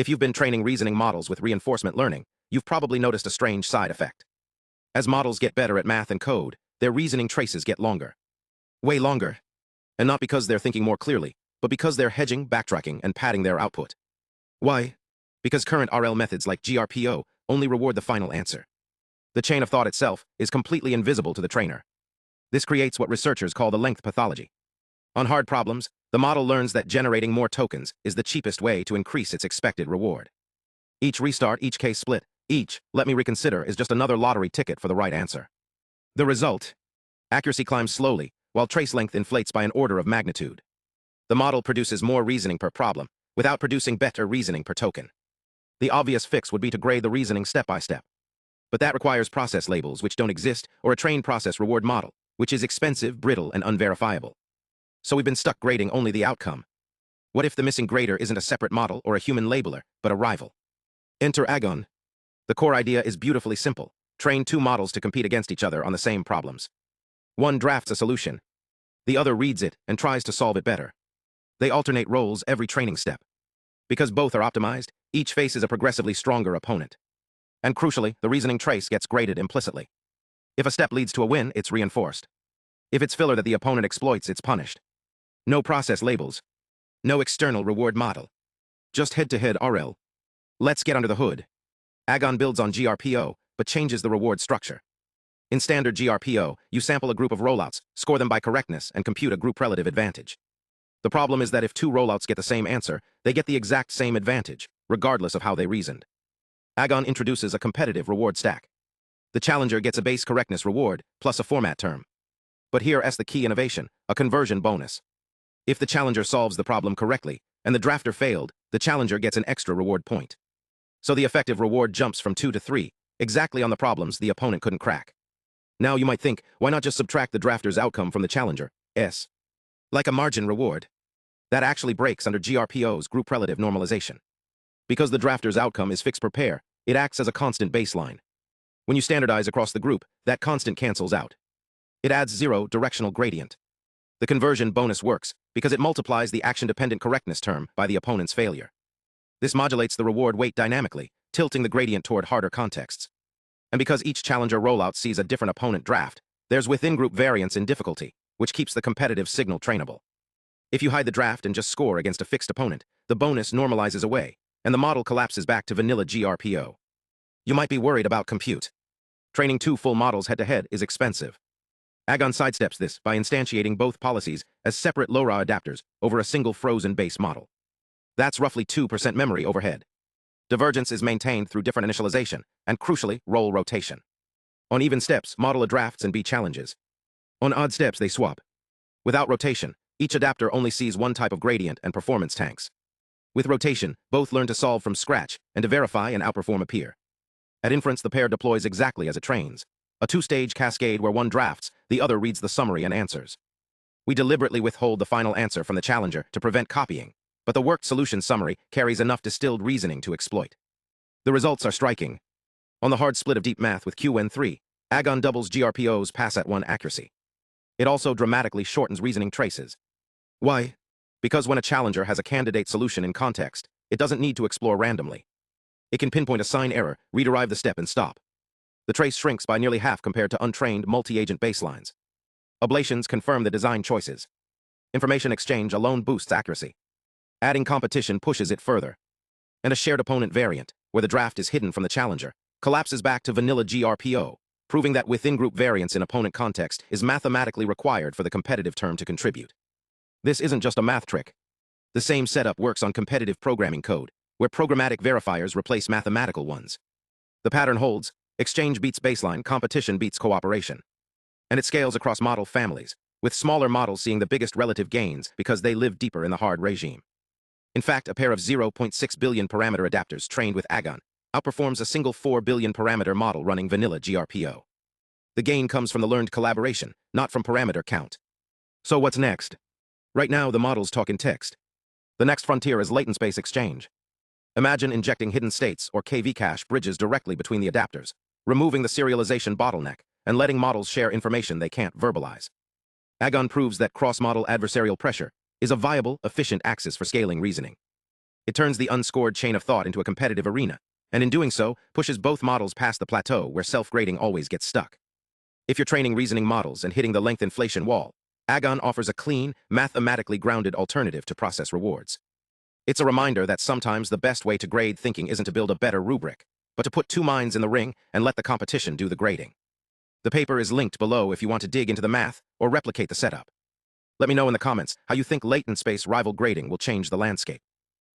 If you've been training reasoning models with reinforcement learning, you've probably noticed a strange side effect. As models get better at math and code, their reasoning traces get longer. Way longer. And not because they're thinking more clearly, but because they're hedging, backtracking, and padding their output. Why? Because current RL methods like GRPO only reward the final answer. The chain of thought itself is completely invisible to the trainer. This creates what researchers call the length pathology. On hard problems, the model learns that generating more tokens is the cheapest way to increase its expected reward. Each restart, each case split, each let me reconsider is just another lottery ticket for the right answer. The result? Accuracy climbs slowly, while trace length inflates by an order of magnitude. The model produces more reasoning per problem, without producing better reasoning per token. The obvious fix would be to grade the reasoning step by step. But that requires process labels which don't exist, or a trained process reward model, which is expensive, brittle, and unverifiable. So we've been stuck grading only the outcome. What if the missing grader isn't a separate model or a human labeler, but a rival? Enter Agon. The core idea is beautifully simple. Train two models to compete against each other on the same problems. One drafts a solution. The other reads it and tries to solve it better. They alternate roles every training step. Because both are optimized, each faces a progressively stronger opponent. And crucially, the reasoning trace gets graded implicitly. If a step leads to a win, it's reinforced. If it's filler that the opponent exploits, it's punished. No process labels. No external reward model. Just head-to-head RL. Let's get under the hood. Agon builds on GRPO, but changes the reward structure. In standard GRPO, you sample a group of rollouts, score them by correctness, and compute a group relative advantage. The problem is that if two rollouts get the same answer, they get the exact same advantage, regardless of how they reasoned. Agon introduces a competitive reward stack. The challenger gets a base correctness reward, plus a format term. But here's the key innovation, a conversion bonus. If the challenger solves the problem correctly, and the drafter failed, the challenger gets an extra reward point. So the effective reward jumps from 2 to 3, exactly on the problems the opponent couldn't crack. Now you might think, why not just subtract the drafter's outcome from the challenger's? Like a margin reward. That actually breaks under GRPO's group relative normalization. Because the drafter's outcome is fixed per pair, it acts as a constant baseline. When you standardize across the group, that constant cancels out. It adds zero directional gradient. The conversion bonus works because it multiplies the action-dependent correctness term by the opponent's failure. This modulates the reward weight dynamically, tilting the gradient toward harder contexts. And because each challenger rollout sees a different opponent draft, there's within-group variance in difficulty, which keeps the competitive signal trainable. If you hide the draft and just score against a fixed opponent, the bonus normalizes away, and the model collapses back to vanilla GRPO. You might be worried about compute. Training two full models head-to-head is expensive. Agon sidesteps this by instantiating both policies as separate LoRA adapters over a single frozen base model. That's roughly 2% memory overhead. Divergence is maintained through different initialization, and crucially, role rotation. On even steps, model A drafts and B challenges. On odd steps, they swap. Without rotation, each adapter only sees one type of gradient and performance tanks. With rotation, both learn to solve from scratch and to verify and outperform a peer. At inference, the pair deploys exactly as it trains. A two-stage cascade where one drafts, the other reads the summary and answers. We deliberately withhold the final answer from the challenger to prevent copying, but the worked solution summary carries enough distilled reasoning to exploit. The results are striking. On the hard split of deep math with Qwen 3, Agon doubles GRPO's pass-at-1 accuracy. It also dramatically shortens reasoning traces. Why? Because when a challenger has a candidate solution in context, it doesn't need to explore randomly. It can pinpoint a sign error, rederive the step, and stop. The trace shrinks by nearly half compared to untrained multi-agent baselines. Ablations confirm the design choices. Information exchange alone boosts accuracy. Adding competition pushes it further. And a shared opponent variant, where the draft is hidden from the challenger, collapses back to vanilla GRPO, proving that within-group variance in opponent context is mathematically required for the competitive term to contribute. This isn't just a math trick. The same setup works on competitive programming code, where programmatic verifiers replace mathematical ones. The pattern holds. Exchange beats baseline, competition beats cooperation. And it scales across model families, with smaller models seeing the biggest relative gains because they live deeper in the hard regime. In fact, a pair of 0.6 billion parameter adapters trained with Agon outperforms a single 4 billion parameter model running vanilla GRPO. The gain comes from the learned collaboration, not from parameter count. So what's next? Right now, the models talk in text. The next frontier is latent space exchange. Imagine injecting hidden states or KV cache bridges directly between the adapters, removing the serialization bottleneck, and letting models share information they can't verbalize. Agon proves that cross-model adversarial pressure is a viable, efficient axis for scaling reasoning. It turns the unscored chain of thought into a competitive arena, and in doing so, pushes both models past the plateau where self-grading always gets stuck. If you're training reasoning models and hitting the length inflation wall, Agon offers a clean, mathematically grounded alternative to process rewards. It's a reminder that sometimes the best way to grade thinking isn't to build a better rubric, but to put two minds in the ring and let the competition do the grading. The paper is linked below if you want to dig into the math or replicate the setup. Let me know in the comments how you think latent space rival grading will change the landscape.